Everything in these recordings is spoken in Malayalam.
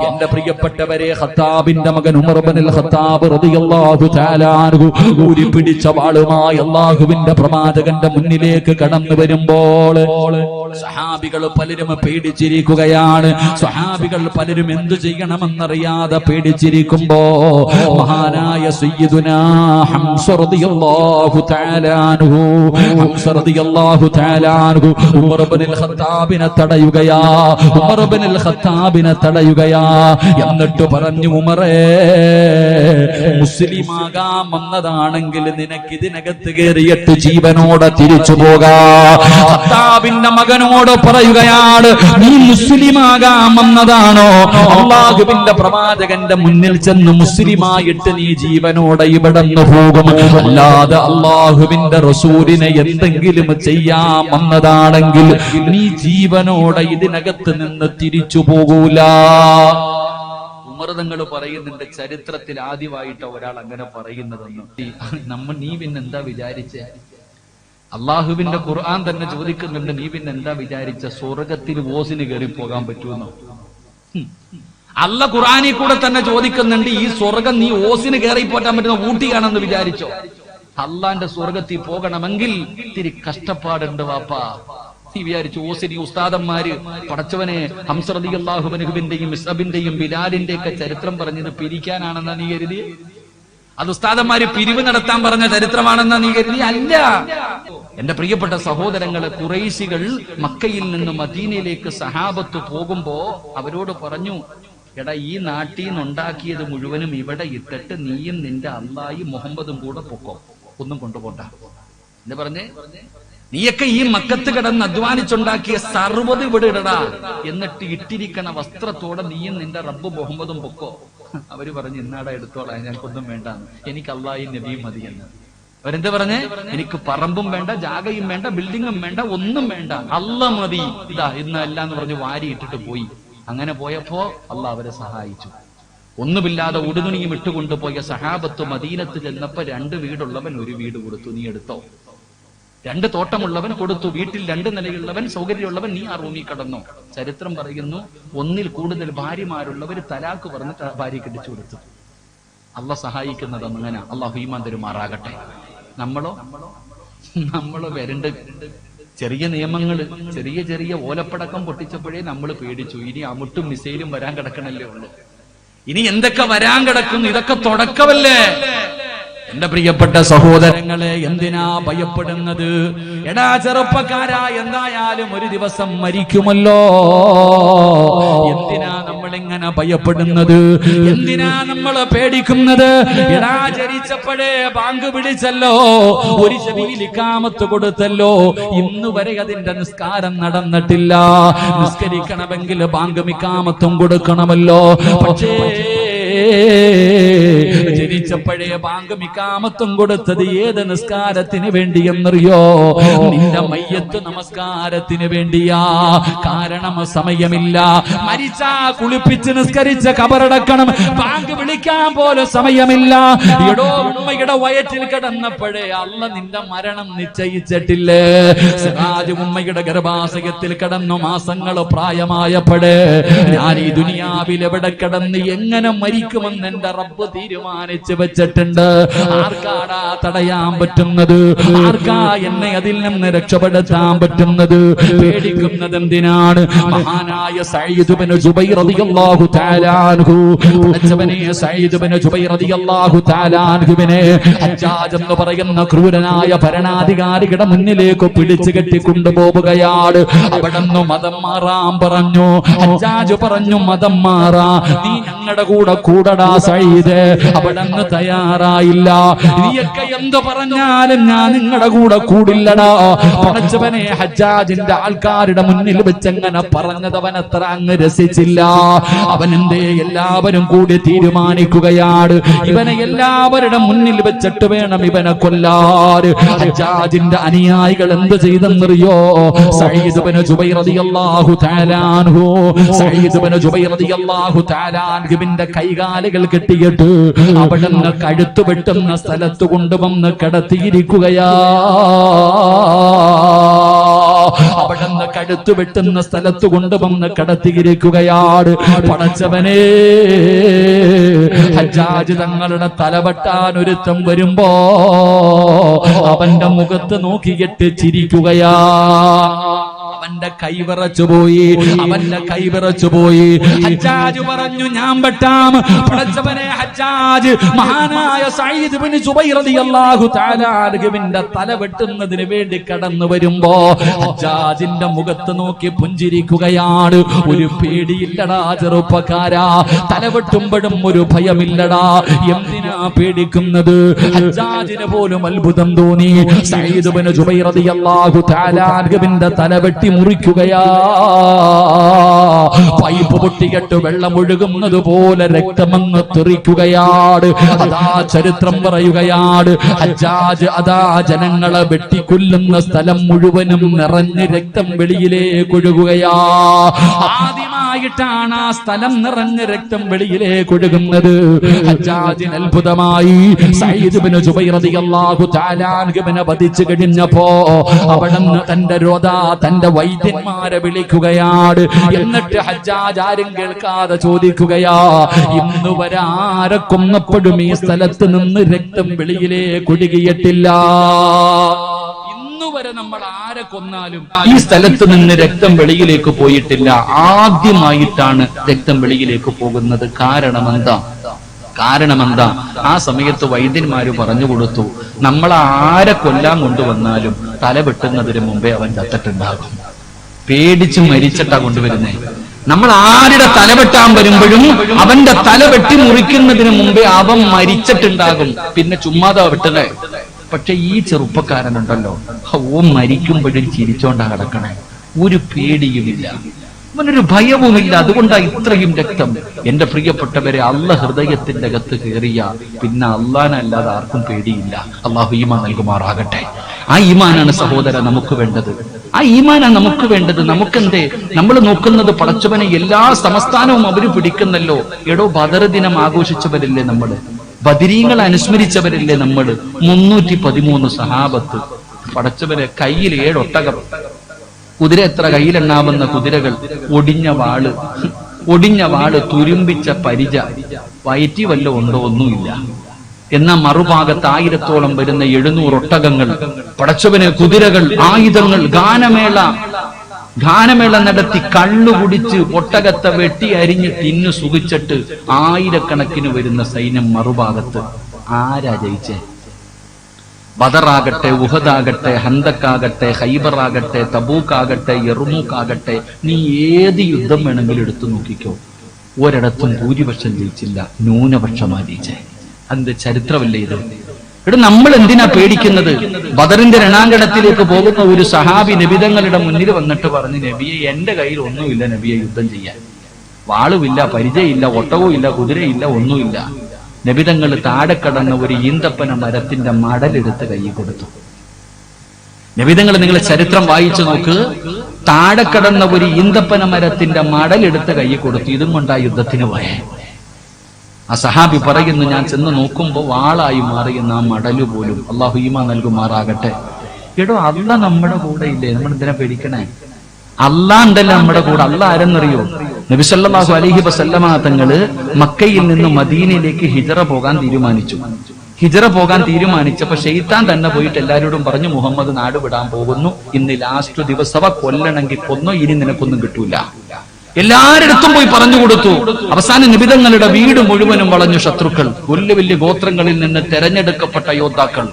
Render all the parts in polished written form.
എന്റെ പ്രിയപ്പെട്ടവരെ, ഖത്താബിന്റെ മകൻ ഉമർ ഇബ്നുൽ ഖത്താബ് റളിയല്ലാഹു തആല അൻഹു ഊരി പിടിച്ച വാളുമായി അല്ലാഹുവിന്റെ പ്രവാചകന്റെ മുന്നിലേക്ക് കടന്നു വരുമ്പോൾ സഹാബികൾ പലരും പേടിച്ചിരിക്കുകയാണ്. സഹാബികൾ പലരും എന്തു ചെയ്യണമെന്നറിയാതെ പേടിച്ചിരിക്കുമ്പോ മഹാനായ സയ്യിദുനാ ഹംസ റളിയല്ലാഹു തആല അൻഹു ഉമർ ഇബ്നുൽ ഖത്താബിനെ തടയുകയാ. ഉമർ ഇബ്നുൽ ഖത്താബിനെ തടയുകയാ. എന്നിട്ട് പറഞ്ഞു, ഉമറേ, മുസ്ലിമാകാൻ വന്നതാണെങ്കിൽ നിനക്ക് ഇതിനകത്ത് കയറിയിട്ട് ജീവനോടെ തിരിച്ചു പോകാം. ഖത്താബിന്റെ മകനോട് പറയുകയാണ്, നീ മുസ്ലിമാകാൻ വന്നതാണോ? അല്ലാഹുവിന്റെ പ്രവാചകന്റെ മുന്നിൽ ചെന്ന് മുസ്ലിമായിട്ട് നീ ജീവനോടെ ഇവിടെ നിന്ന് പോകും. അല്ലാതെ അല്ലാഹുവിന്റെ റസൂലിനെ എന്തെങ്കിലും ചെയ്യാൻ വന്നതാണെങ്കിൽ നീ ജീവനോടെ ഇതിനകത്ത് നിന്ന് തിരിച്ചു പോകൂല. ഉമർ തങ്ങൾ പറയുന്നുണ്ട്, ചരിത്രത്തിൽ ആദ്യമായിട്ട് ഒരാൾ അങ്ങനെ പറയുന്നതെന്ന്. നീ പിന്നെന്താ വിചാരിച്ചേ? അള്ളാഹുവിന്റെ ഖുർആൻ തന്നെ ചോദിക്കുന്നുണ്ട്, നീ പിന്നെന്താ വിചാരിച്ച സ്വർഗത്തിൽ ഓസിന് കയറി പോകാൻ പറ്റുമെന്നോ? അല്ല ഖുർആനിൽ കൂടെ തന്നെ ചോദിക്കുന്നുണ്ട്, ഈ സ്വർഗം നീ ഓസിന് കയറി പോറ്റാൻ പറ്റുന്ന ഊട്ടിയാണെന്ന് വിചാരിച്ചോ? അള്ളാന്റെ സ്വർഗത്തിൽ പോകണമെങ്കിൽ ഇത്തിരി കഷ്ടപ്പാടുണ്ട് വാപ്പാ. നീ വിചാരിച്ചു ഓസിനി ഉസ്താദന്മാര് പടച്ചവനെ ഹംസ റളിയല്ലാഹു അൻഹുവിന്റെയും ഇസ്ഹബിന്റെയും ബിലാലിന്റെ ഒക്കെ ചരിത്രം പറഞ്ഞത് പിരിക്കാനാണെന്നാ നീ കരുതി? അത് ഉസ്താദന്മാര് പിരിവ് നടത്താൻ പറഞ്ഞ ചരിത്രമാണെന്നാ നീ കരുതി? അല്ല. എന്റെ പ്രിയപ്പെട്ട സഹോദരങ്ങളെ, ഖുറൈശികൾ മക്കയിൽ നിന്ന് മദീനയിലേക്ക് സഹാബത്ത് പോകുമ്പോ അവരോട് പറഞ്ഞു, എടാ, ഈ നാട്ടിൽ നിന്നുണ്ടാക്കിയത് മുഴുവനും ഇവിടെ ഇട്ടിട്ട് നീയും നിന്റെ അല്ലാഹും മുഹമ്മദും കൂടെ പൊക്കോ, ഒന്നും കൊണ്ടുപോണ്ട. എന്താ പറഞ്ഞേ? നീയൊക്കെ ഈ മക്കത്ത് കിടന്ന് അധ്വാനിച്ചുണ്ടാക്കിയ സർവ്വത് ഇവിടെ ഇടടാ, എന്നിട്ട് ഇട്ടിരിക്കണ വസ്ത്രത്തോടെ നീയും നിന്റെ റബ്ബ് മുഹമ്മദും പൊക്കോ. അവര് പറഞ്ഞു, ഇന്നാടാ എടുത്തോളാം, ഞങ്ങൾക്കൊന്നും വേണ്ട, എനിക്ക് അല്ലാഹും നബിയും മതി എന്ന്. അവരെന്താ പറഞ്ഞേ? എനിക്ക് പറമ്പും വേണ്ട, ജാഗയും വേണ്ട, ബിൽഡിങ്ങും വേണ്ട, ഒന്നും വേണ്ട, അല്ലാഹ് മതി, ഇതാ ഇന്നല്ല എന്ന് പറഞ്ഞ് വാരി ഇട്ടിട്ട് പോയി. അങ്ങനെ പോയപ്പോ അല്ലാഹ് അവരെ സഹായിച്ചു. ഒന്നുമില്ലാതെ ഉടുതുണിയും ഇട്ടുകൊണ്ടുപോയ സഹാബത്ത് മദീനത്ത് ചെന്നപ്പോ 2 വീടുള്ളവൻ 1 വീട് കൊടുത്തു, നീ എടുത്തോ. 2 തോട്ടമുള്ളവൻ കൊടുത്തു, വീട്ടിൽ 2 നിലയുള്ളവൻ സൗകര്യമുള്ളവൻ നീ ആ റൂമിൽ കടന്നോ. ചരിത്രം പറയുന്നു, 1-ൽ കൂടുതൽ ഭാര്യമാരുള്ളവർ തലാക്ക് പറഞ്ഞിട്ട് ഭാര്യ കെട്ടിച്ചു കൊടുത്തു. അള്ളാഹ് സഹായിക്കുന്നത് അങ്ങനെ. അള്ളാഹു ഈമാൻ തരുമാറാകട്ടെ. നമ്മളോ വരണ്ട് ചെറിയ നിയമങ്ങള്, ചെറിയ ഓലപ്പടക്കം പൊട്ടിച്ചപ്പോഴേ നമ്മൾ പേടിച്ചു. ഇനി അമുട്ടും മിസൈലും വരാൻ കിടക്കണല്ലേ ഉള്ളു. ഇനി എന്തൊക്കെ വരാൻ കിടക്കുന്നു? ഇതൊക്കെ തുടക്കമല്ലേ? എന്റെ പ്രിയപ്പെട്ട സഹോദരങ്ങളെ, എന്തിനാ ഭയപ്പെടുന്നത്? എടാ ചെറുപ്പക്കാരാ, എന്തായാലും ഒരു ദിവസം മരിക്കുമല്ലോ. എന്തിനാ നമ്മളിങ്ങനെ ഭയപ്പെടുന്നത്? എന്തിനാ നമ്മൾ പേടിക്കുന്നത്? എടാ, ജനിച്ചപ്പോഴേ ബാങ്ക് പിടിച്ചല്ലോ, ഒരു ചെവിയിൽ ഇഖാമത്ത് കൊടുത്തല്ലോ, ഇന്ന് വരെ അതിന്റെ നിസ്കാരം നടന്നിട്ടില്ല. നിസ്കരിക്കണമെങ്കിൽ ബാങ്ക് ഇഖാമത്തും കൊടുക്കണമല്ലോ. പക്ഷേ ജനിച്ചപ്പോഴേ ബാങ്ക് ഇഖാമത്തും കൊടുത്തത് ഏത് നിസ്കാരത്തിന് വേണ്ടിയെന്നറിയോ? നിന്റെ മയ്യത്ത് നമസ്കാരത്തിന് വേണ്ടിയാ. കാരണം സമയമില്ല. മരിച്ചാ കുളിപ്പിച്ച് നിസ്കരിച്ച കബറടക്കണം, ബാങ്ക് വിളിക്കാൻ പോലും സമയമില്ല. എടോ, ഉമ്മയുടെ വയറ്റിൽ കിടന്നപ്പോഴേ അല്ല നിന്റെ മരണം നിശ്ചയിച്ചിട്ടില്ലേ? സിറാജ് ഉമ്മയുടെ ഗർഭാശയത്തിൽ കിടന്നു മാസങ്ങൾ പ്രായമായപ്പോഴേ ഞാൻ ഈ ദുനിയാവിൽ എവിടെ കിടന്ന് എങ്ങനെ മരിക്കുമെന്ന് എന്റെ റബ്ബ് തീരുമാനിച്ചു വെച്ചിട്ടുണ്ട്. ആർക്കാടാ തടയാൻ പറ്റുന്നത്? ആർക്കാ എന്നെ അതിൽ നിന്ന് രക്ഷപ്പെടുത്താൻ പറ്റുന്നത്? പേടിക്കുന്നത് എന്തിനാണ്? മഹാനായ സഈദ് ഇബ്നു ജുബൈർ റളിയല്ലാഹു തആല അൻഹു, സഈദ് ഇബ്നു ജുബൈർ റളിയല്ലാഹു തആല അൻഹുവിനെ ഹജ്ജാജ് എന്ന് പറയുന്ന ക്രൂരനായ ഭരണാധികാരിയുടെ മുന്നിലേക്ക് പിടിച്ചു കെട്ടിക്കൊണ്ടുപോവുകയാണ്. അവിടുന്ന് മതം മാറാൻ പറഞ്ഞു. ഹജ്ജാജ് പറഞ്ഞു, മതം മാറാ, നീ ഞങ്ങളുടെ കൂടെ കൂടടാ സഈദ്. അവിടുന്ന് തയ്യാറായില്ല. നീയൊക്കെ എന്ത് പറഞ്ഞാലും ഞാൻ നിങ്ങളുടെ കൂടെ കൂടില്ലടാ. പടച്ചവനെ, ഹജ്ജാജിന്റെ ആൾക്കാരുടെ മുന്നിൽ വെച്ചെങ്ങനെ പറഞ്ഞതവൻ അത്ര അങ്ങ് രസിച്ചില്ല. അവനെന്തേ എല്ലാവരും കൂടി തീരുമാനിക്കുകയാണ്, ഇവനെ എല്ലാവരുടെ മുന്നിൽ വെച്ചിട്ട് വേണം ഇവനെ കൊല്ലാൻ. ഹജ്ജാജിന്റെ അനുയായികൾ എന്ത് ചെയ്തെന്നറിയോ? സഈദ് ഇബ്നു ജുബൈർ റളിയല്ലാഹു തആല അൻഹു, സഈദ് ഇബ്നു ജുബൈർ റളിയല്ലാഹു തആല അൻഹുവിന്റെ കൈകാലുകൾ കെട്ടിയിട്ട് അവിടുന്ന് കഴുത്തു വെട്ടുന്ന സ്ഥലത്ത് കൊണ്ടുവന്ന് കിടത്തിയിരിക്കുകയാ. അവിടുന്ന് കഴുത്തു വെട്ടുന്ന സ്ഥലത്ത് കൊണ്ടുവന്ന് കടത്തിയിരിക്കുകയാണ്. പടച്ചവനെ, ഹജ്ജാജ് തങ്ങളുടെ തലവെട്ടാൻ ഒരുത്തം വരുമ്പോ അവന്റെ മുഖത്ത് നോക്കിയിട്ട് ചിരിക്കുകയാ. അവന്റെ കൈവിറച്ചുപോയി, ഹജ്ജാജ് പറഞ്ഞു, ഞാൻ വെട്ടാം. പടച്ചവനെ, ഹജ്ജാജ് മഹാനായ സഈദ് ഇബ്നു ജുബൈർ റളിയല്ലാഹു തആല അൻഹുവിന്റെ തല വെട്ടുന്നതിന് വേണ്ടി കടന്നു വരുമ്പോ ഹജ്ജാജിന്റെ മുഖത്ത് നോക്കി പുഞ്ചിരിക്കുകയാണ്. ഒരു പേടിയില്ലടാ ചെറുപ്പക്കാരാ, തല വെട്ടുമ്പോഴും ഒരു ഭയമില്ലടാ. എന്തിനാ പേടിക്കുന്നത്? ഹജ്ജാജിന് പോലും അത്ഭുതം തോന്നി. സഈദ് ഇബ്നു ജുബൈർ റളിയല്ലാഹു തആല അൻഹുവിന്റെ തല വെട്ടി മുറിക്കുകയാ. പൈപ്പ് പൊട്ടിയിട്ട് വെള്ളം ഒഴുകുന്നത് പോലെ രക്തമങ്ങ് തെറിക്കുകയാണ്. അതാ ചരിത്രം പറയുകയാണ്, ഹജ്ജാജ് അതാ ജനങ്ങളെ വെട്ടിക്കൊല്ലുന്ന സ്ഥലം മുഴുവനും നിറഞ്ഞ് രക്തം വെളിയിലേക്ക് ഒഴുകുകയാ. ആദ്യമായിട്ടാണ് ആ സ്ഥലം നിറഞ്ഞ് രക്തം വെളിയിലേക്ക് ഒഴുകുന്നത്. ഹജ്ജാജിന് അത്ഭുതമായി. സഈദ് ഇബ്നു ജുബൈർ റളിയല്ലാഹു തആല അൻഹുവിനെ വധിച്ചു കഴിഞ്ഞപ്പോ അവിടുന്ന് തന്റെ വൈദ്യന്മാരെ വിളിക്കുകയാണ്. എന്നിട്ട് ഹജ്ജാജ് ആരും കേൾക്കാതെ ചോദിക്കുകയാ, ഇന്ന് വരെ ആരെ കൊന്നപ്പോഴും ഈ സ്ഥലത്ത് നിന്ന് രക്തം വെളിയിലേക്ക് ഒഴുകിയിട്ടില്ല. ഇന്നുവരെ നമ്മൾ ആരെ കൊന്നാലും ഈ സ്ഥലത്ത് നിന്ന് രക്തം വെളിയിലേക്ക് പോയിട്ടില്ല. ആദ്യമായിട്ടാണ് രക്തം വെളിയിലേക്ക് പോകുന്നത്. കാരണമെന്താ? ആ സമയത്ത് വൈദ്യന്മാര് പറഞ്ഞു കൊടുത്തു, നമ്മൾ ആരെ കൊല്ലാൻ കൊണ്ടുവന്നാലും തല വെട്ടുന്നതിന് മുമ്പേ അവൻ ചത്തിട്ടുണ്ടാകും. പേടിച്ച് മരിച്ചിട്ടാ കൊണ്ടുവരുന്നേ. നമ്മൾ ആരുടെ തല വെട്ടാൻ വരുമ്പോഴും അവന്റെ തല വെട്ടി മുറിക്കുന്നതിന് മുമ്പേ അവൻ മരിച്ചിട്ടുണ്ടാകും. പിന്നെ ചുമ്മാതാ വെട്ടണേ. പക്ഷെ ഈ ചെറുപ്പക്കാരനുണ്ടല്ലോ, ഓ മരിക്കുമ്പോഴും ചിരിച്ചോണ്ടാ കിടക്കണേ. ഒരു പേടിയുമില്ല, അവനൊരു ഭയവുമില്ല. അതുകൊണ്ടാ ഇത്രയും രക്തം. എന്റെ പ്രിയപ്പെട്ടവരെ, അള്ളാഹ് ഹൃദയത്തിന്റെ അകത്ത് കയറിയ പിന്നെ അള്ളാഹനല്ലാതെ ആർക്കും പേടിയില്ല. അള്ളാഹു ഈമാൻ നൽകുമാറാകട്ടെ. ആ ഈമാനാണ് സഹോദര നമുക്ക് വേണ്ടത്. നമുക്കെന്തേ, നമ്മൾ നോക്കുന്നത് പടച്ചവനെ എല്ലാ സംസ്ഥാനവും അവര് പിടിക്കുന്നല്ലോ. എടോ, ബദർ ദിനം ആഘോഷിച്ചവരല്ലേ നമ്മള്, ബദരീങ്ങളെ അനുസ്മരിച്ചവരല്ലേ നമ്മള്. 313 സഹാബത്ത്. പടച്ചവനെ, കയ്യിൽ 7 ഒട്ടകം, കുതിര എത്ര കയ്യിലെണ്ണാവുന്ന കുതിരകൾ, ഒടിഞ്ഞ വാള്, തുരുമ്പിച്ച പരിച, വയറ്റി വല്ല ഉണ്ടോ? ഒന്നുമില്ല. എന്നാൽ മറുഭാഗത്ത് 1000-ഓളം വരുന്ന 700 ഒട്ടകങ്ങൾ, പടച്ചവന് കുതിരകൾ, ആയുധങ്ങൾ, ഗാനമേള നടത്തി കള്ളുകുടിച്ച് ഒട്ടകത്തെ വെട്ടി അരിഞ്ഞ് തിന്നു സുഖിച്ചിട്ട് 1000കണക്കിന് വരുന്ന സൈന്യം മറുഭാഗത്ത്. ആരാ ജയിച്ചേ? ബദറാകട്ടെ, ഉഹദാകട്ടെ, ഹന്തക്കാകട്ടെ, ഹൈബറാകട്ടെ, തബൂക്കാകട്ടെ, യർമൂക്കാകട്ടെ, നീ ഏത് യുദ്ധം വേണമെങ്കിലും എടുത്തു നോക്കിക്കോ, ഒരിടത്തും ഭൂരിപക്ഷം ജയിച്ചില്ല, ന്യൂനപക്ഷമാ ജയിച്ചേ. അതിന്റെ ചരിത്രമല്ലേ ഇത്? ഇവിടെ നമ്മൾ എന്തിനാ പേടിക്കുന്നത്? ബദറിന്റെ രണാങ്കണത്തിലേക്ക് പോകുന്ന ഒരു സഹാബി നബിതങ്ങളുടെ മുന്നിൽ വന്നിട്ട് പറഞ്ഞു, നബിയെ, എന്റെ കയ്യിൽ ഒന്നുമില്ല നബിയെ യുദ്ധം ചെയ്യാൻ. വാളുമില്ല, പരിചയമില്ല, ഒട്ടകവും ഇല്ല, കുതിരയില്ല, ഒന്നുമില്ല. നബിതങ്ങൾ താഴെ കടന്ന ഒരു ഈന്തപ്പന മരത്തിന്റെ മടലെടുത്ത് കൈ കൊടുത്തു. നബിതങ്ങൾ, നിങ്ങൾ ചരിത്രം വായിച്ചു നോക്ക്, താഴെ കടന്ന ഒരു ഈന്തപ്പന മരത്തിന്റെ മടലെടുത്ത് കൈ കൊടുത്തു. ഇതും കൊണ്ടാ യുദ്ധത്തിന് പോയേ. ആ സഹാബി പറയുന്നു, ഞാൻ ചെന്ന് നോക്കുമ്പോ വാളായി മാറിയുന്ന ആ മടലു പോലും. അള്ളാഹു ഈമാൻ നൽകുമാറാകട്ടെ. എടോ, അള്ളാ നമ്മുടെ കൂടെ ഇല്ലേ? നമ്മൾ എന്തിനാ പേടിക്കണേ? അള്ളാഹ് ഉണ്ടല്ലോ നമ്മുടെ കൂടെ. അള്ളാഹ് ആരെന്നറിയോ? നബി സല്ലല്ലാഹു അലൈഹി വസല്ലമ തങ്ങള് മക്കയിൽ നിന്ന് മദീനയിലേക്ക് ഹിജറ പോകാൻ തീരുമാനിച്ചപ്പോ ശൈത്താൻ തന്നെ പോയിട്ട് എല്ലാവരോടും പറഞ്ഞു, മുഹമ്മദ് നാട് വിടാൻ പോകുന്നു, ഇന്ന് ലാസ്റ്റ് ദിവസവ, കൊല്ലണമെങ്കിൽ കൊന്നോ, ഇനി നിനക്കൊന്നും കിട്ടൂല. എല്ലാരിടത്തും പോയി പറഞ്ഞു കൊടുത്തു. അവസാന നിബിതങ്ങളുടെ വീട് മുഴുവനും വളഞ്ഞു ശത്രുക്കൾ. വലിയ വലിയ ഗോത്രങ്ങളിൽ നിന്ന് തെരഞ്ഞെടുക്കപ്പെട്ട യോദ്ധാക്കൾ.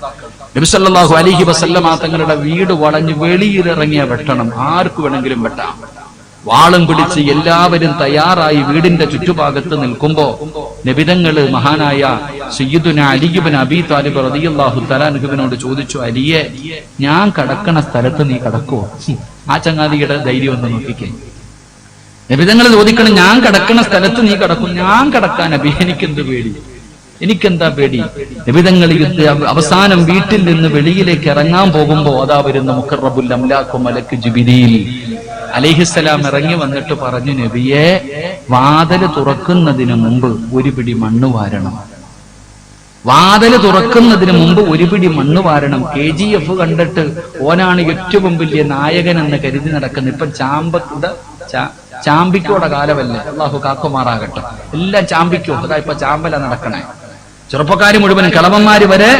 നബി സല്ലല്ലാഹു അലൈഹി വസല്ലമ തങ്ങളുടെ വീട് വളഞ്ഞു വെളിയിലിറങ്ങിയ വെട്ടണം, ആർക്ക് വേണമെങ്കിലും വെട്ടാം. വാളും പിടിച്ച് എല്ലാവരും തയ്യാറായി വീടിന്റെ ചുറ്റുഭാഗത്ത് നിൽക്കുമ്പോ നബിതങ്ങള് മഹാനായ സയ്യിദുന അലി ഇബ്നു അബീ താലിബ് റളിയല്ലാഹു തആല അൻഹുവിനോട് ചോദിച്ചു, അലിയെ, ഞാൻ കടക്കണ സ്ഥലത്ത് നീ കടക്കുവോ? ആ ചങ്ങാതിയുടെ ധൈര്യം ഒന്ന് നോക്കിക്കേ. നബിതങ്ങൾ ചോദിക്കണം, ഞാൻ കടക്കണ സ്ഥലത്ത് നീ കടക്കും? ഞാൻ കടക്കാൻ നബി, എനിക്കെന്താ പേടി? നബിതങ്ങൾ അവസാനം വീട്ടിൽ നിന്ന് വെളിയിലേക്ക് ഇറങ്ങാൻ പോകുമ്പോ അതാ വരുന്ന മുഖറബുൽ അംലാഖു മലക്ക് ജിബ്രീൽ അലൈഹിസ്സലാം ഇറങ്ങി വന്നിട്ട് പറഞ്ഞു, നബിയെ, വാതില് തുറക്കുന്നതിന് മുമ്പ് ഒരു പിടി മണ്ണ് വാരണം. വാതില് തുറക്കുന്നതിന് മുമ്പ് ഒരു പിടി മണ്ണ് വാരണം. KGF കണ്ടിട്ട് ഓനാണ് ഏറ്റവും വലിയ നായകൻ എന്ന് കരുതി നടക്കുന്നത്. ഇപ്പൊ ചാമ്പിക്കോടെ കാലമല്ലേ, അള്ളാഹു കാക്കുമാറാകട്ടെ. എല്ലാം ചാമ്പിക്കോ, അതാ ഇപ്പൊ ചാമ്പല നടക്കണേ. ചെറുപ്പക്കാര് മുഴുവനും കളവന്മാര് വരെ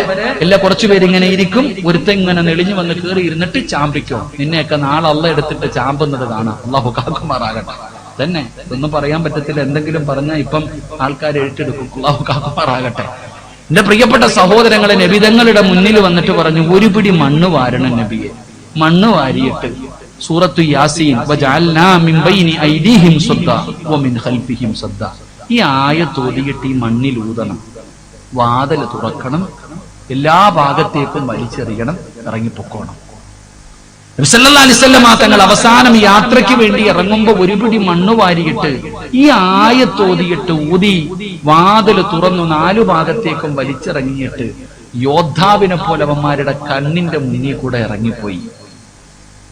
എല്ലാം കുറച്ചുപേരിങ്ങനെ ഇരിക്കും. ഒരുത്ത ഇങ്ങനെ നെളിഞ്ഞു വന്ന് കയറി ഇരുന്നിട്ട് ചാമ്പിക്കോ, നിന്നെയൊക്കെ നാളെ അള്ള എടുത്തിട്ട് ചാമ്പുന്നത് കാണാം. അള്ളാഹു കാക്കുമാറാകട്ടെ. തന്നെ ഇതൊന്നും പറയാൻ പറ്റത്തില്ല, എന്തെങ്കിലും പറഞ്ഞാൽ ഇപ്പം ആൾക്കാർ എഴുത്തെടുക്കും. അള്ളാഹു കാക്കുമാറാകട്ടെ. എന്റെ പ്രിയപ്പെട്ട സഹോദരങ്ങളെ, നബിതങ്ങളുടെ മുന്നിൽ വന്നിട്ട് പറഞ്ഞു, ഒരു പിടി മണ്ണ് വാരണം നബിയെ. മണ്ണ് വാരിയിട്ട് സൂറത്തു യാസീൻ വജഅൽനാ മിൻ ബൈനി ഐദീഹിം സദ്ദാ വമിൻ ഖൽഫിഹിം സദ്ദാ, ഈ ആയത്ത് ഓതിയിട്ട് ഈ മണ്ണിൽ ഊതണം, വാതിൽ തുറക്കണം, എല്ലാ ഭാഗത്തേക്കും വലിച്ചെറിയണം, ഇറങ്ങിപ്പൊക്കോണം. നബി സല്ലല്ലാഹു അലൈഹി വസല്ലം തങ്ങൾ അവസാനം യാത്രയ്ക്ക് വേണ്ടി ഇറങ്ങുമ്പോ ഒരു പിടി മണ്ണ് വാരിയിട്ട് ഈ ആയത്ത് ഓതിയിട്ട് ഊതി വാതിൽ തുറന്നു 4 ഭാഗത്തേക്കും വലിച്ചിറങ്ങിയിട്ട് യോദ്ധാവിനെ പോലെ അവന്മാരുടെ കണ്ണിന്റെ മുന്നിൽ കൂടെ ഇറങ്ങിപ്പോയി.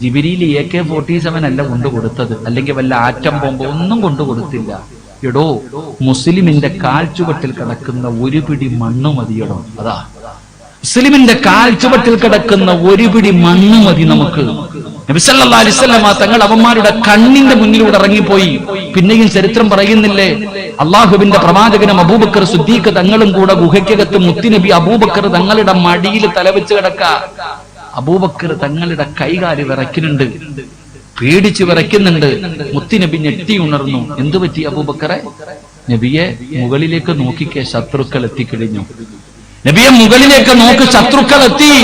ജിബ്രീൽ AK-47 അല്ല കൊണ്ടുകൊടുത്തത്, അല്ലെങ്കിൽ വല്ല ആറ്റം ബോംബ് ഒന്നും കൊണ്ടുകൊടുത്തില്ല. എടോ, മുസ്ലിമിന്റെ കാൽ ചുവട്ടിൽ കിടക്കുന്ന ഒരു പിടി മണ്ണ് മതിയടോ. അതാ മുസ്ലിമിന്റെ കാൽ ചുവട്ടിൽ കിടക്കുന്ന ഒരു പിടി മണ്ണ് മതി നമുക്ക്. നബി സല്ലല്ലാഹു അലൈഹി വസല്ലം തങ്ങൾ അവന്മാരുടെ കണ്ണിന്റെ മുന്നിലൂടെ ഇറങ്ങിപ്പോയി. പിന്നെയും ചരിത്രം പറയുന്നില്ലേ, അള്ളാഹുവിന്റെ പ്രവാചകനും അബൂബക്കർ സിദ്ദീഖ് തങ്ങളും കൂടെ ഗുഹയ്ക്കകത്ത് മുത്തുനബി അബൂബക്കർ തങ്ങളുടെ മടിയിൽ തലവെച്ച് കിടക്ക. അബൂബക്കർ തങ്ങളുടെ കൈകാല് വിറയ്ക്കുന്നുണ്ട്, പേടിച്ച് വിറയ്ക്കുന്നുണ്ട്. മുത്തുനബി ഞെട്ടി ഉണർന്നു. എന്തു പറ്റി അബൂബക്കറെ? നബിയെ മുകളിലേക്ക് നോക്കിക്കേ, ശത്രുക്കൾ എത്തിക്കഴിഞ്ഞു. നബിയെ മുകളിലേക്ക് നോക്ക്, ശത്രുക്കൾ എത്തി.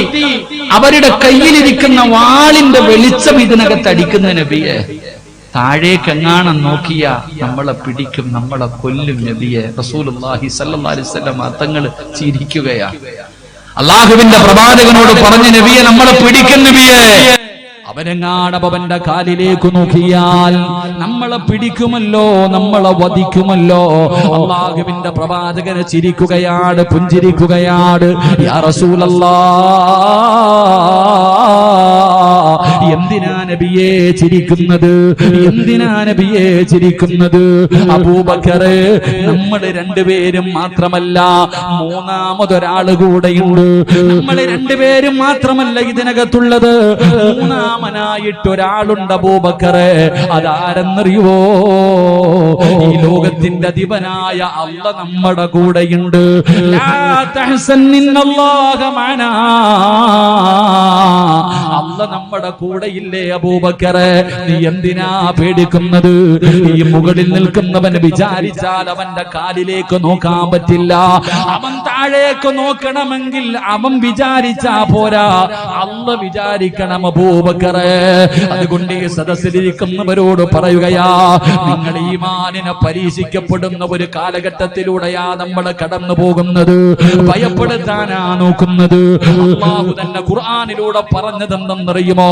അവരുടെ കയ്യിലിരിക്കുന്ന വാളിന്റെ വെളിച്ചം ഇതിനകത്ത് അടിക്കുന്ന നബിയെ. താഴേക്കെങ്ങാണം നോക്കിയ നമ്മളെ പിടിക്കും, നമ്മളെ കൊല്ലും നബിയെ. റസൂലുള്ളാഹി സ്വല്ലല്ലാഹു അലൈഹി വസല്ലം തങ്ങൾ ചിരിക്കുകയാ. അള്ളാഹുവിന്റെ പ്രവാചകനോട് പറഞ്ഞു, നബിയെ നമ്മളെ പിടിക്കും നബിയെ. അവനെങ്ങാടവന്റെ കാലിലേക്ക് നോക്കിയാൽ നമ്മളെ പിടിക്കുമല്ലോ, നമ്മളെ വധിക്കുമല്ലോ. അള്ളാഹുവിന്റെ പ്രവാചകനെ ചിരിക്കുകയാണ്, പുഞ്ചിരിക്കുകയാണ്. യാ റസൂലല്ലാഹ്, എന്തിനാ നബിയെ ചിരിക്കുന്നത്? എന്തിനാ നബിയെ ചിരിക്കുന്നത്? അബൂബക്കറെ, നമ്മൾ രണ്ടുപേരും മാത്രമല്ല, മൂന്നാമതൊരാള് കൂടെയുണ്ട്. നമ്മൾ രണ്ടുപേരും മാത്രമല്ല ഇതിനകത്തുള്ളത്, മൂന്നാമനായിട്ടൊരാളുണ്ട് അബൂബക്കറെ. അതാരെന്നറിയുവോ? ഈ ലോകത്തിന്റെ അധിപനായ അല്ല നമ്മുടെ കൂടെയുണ്ട്. അല്ല നമ്മുടെ കൂടെയില്ലേ അബൂബക്കറെ? നീ എന്തിനാ പേടിക്കുന്നത്? ഈ മുകളിൽ നിൽക്കുന്നവൻ വിചാരിച്ചാൽ അവന്റെ കാലിലേക്ക് നോക്കാൻ പറ്റില്ല. അവൻ താഴേക്ക് നോക്കണമെങ്കിൽ അവൻ വിചാരിച്ചാ പോരാ, അല്ല വിചാരിക്കണം അബൂബക്കറെ. അതുകൊണ്ട് ഈ സദസ്സിലിരിക്കുന്നവരോട് പറയുകയാ, നിങ്ങൾ ഈമാനിനെ പരീക്ഷിക്കപ്പെടുന്ന ഒരു കാലഘട്ടത്തിലൂടെയാ നമ്മൾ കടന്നു പോകുന്നത്. ഭയപ്പെടുത്താനാ നോക്കുന്നത്. അല്ലാഹു തന്നെ ഖുർആനിലൂടെ പറഞ്ഞതെന്തെന്നറിയുമോ?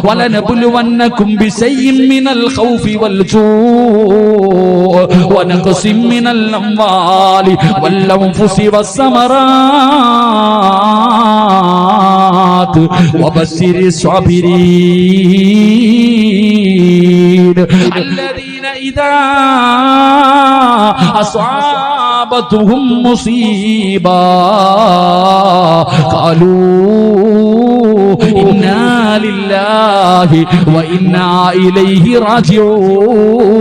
വലനബുലുവന്നകും ബിശൈഇൻ മിനൽ ഖൗഫി വൽ ജൂഇ വനഖസിൻ മിനൽ അംവാലി വൽ അൻഫുസി വസ്സമറാത്ത് وبشر الصابرين الذين إذا أصابتهم مصيبة قالوا إنا لله وإنا إليه راجعون.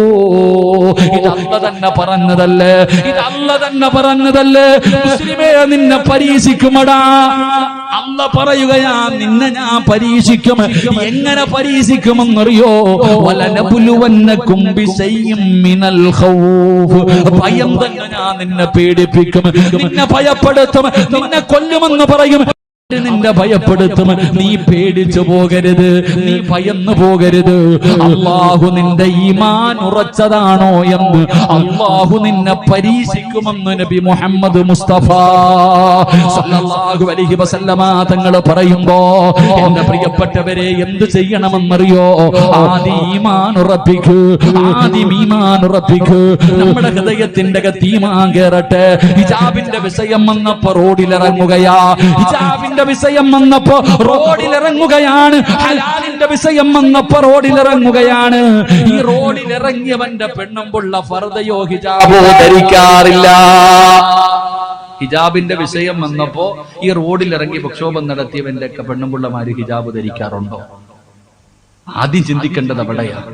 ഇത് അല്ലാഹു തന്നെ പറഞ്ഞതല്ലേ? ഇത് അല്ലാഹു തന്നെ പറഞ്ഞതല്ലേ? മുസ്ലിമേ, നിന്നെ പരീക്ഷിക്കുമടാ. അല്ലാഹു പറയുകയാ, നിന്നെ ഞാൻ പരീക്ഷിക്കും. എങ്ങനെ പരീക്ഷിക്കുമെന്നറിയോ? വലനബുലുവന്നകും ബിശൈഇൻ മിനൽ ഖൗഫ്, ഭയം തന്നെ ഞാൻ നിന്നെ പേടിപ്പിക്കും, നിന്നെ ഭയപ്പെടുത്തും, നിന്നെ കൊല്ലുമെന്ന് പറയും. നിന്നെ ഭയപ്പെടുത്തും. നീ പേടിച്ചു പോകരുത്, നീ ഭയന്നു പോകരുത്. അല്ലാഹു നിന്റെ ഈമാൻ ഉറച്ചതാണോ എന്ന് അല്ലാഹു നിന്നെ പരീക്ഷിക്കുമെന്ന് നബി മുഹമ്മദ് മുസ്തഫ സല്ലല്ലാഹു അലൈഹി വസല്ലമ തങ്ങൾ പറയുമ്പോ, എന്റെ പ്രിയപ്പെട്ടവരെ, എന്ത് ചെയ്യണമെന്നറിയോ? ആദ്യം ഈമാൻ ഉറപ്പിക്കൂ, ആദ്യം ഈമാൻ ഉറപ്പിക്കൂ. നമ്മുടെ ഹൃദയത്തിന്റെ അകത്ത് ഈമാൻ കേറട്ടെ. ഹിജാബിന്റെ വിഷയം വന്നപ്പോ റോഡിലിറങ്ങുകയാ. ഹിജാബിന്റെ വിഷയം വന്നപ്പോ റോഡിലിറങ്ങുകയാണ്. ഹലാലിന്റെ വിഷയം വന്നപ്പോ റോഡിലിറങ്ങുകയാണ്. ഈ റോഡിലിറങ്ങിയവന്റെ പെണ്ണുമ്പുള്ള ഫർദയോ ഹിജാബോ ധരിക്കാറില്ല. ഹിജാബിന്റെ വിഷയം വന്നപ്പോ ഈ റോഡിൽ ഇറങ്ങി പ്രക്ഷോഭം നടത്തിയവന്റെ ഒക്കെ പെണ്ണുമ്പിള്ളമാര് ഹിജാബ് ധരിക്കാറുണ്ടോ? ആദ്യം ചിന്തിക്കേണ്ടത് അവിടെയാണ്.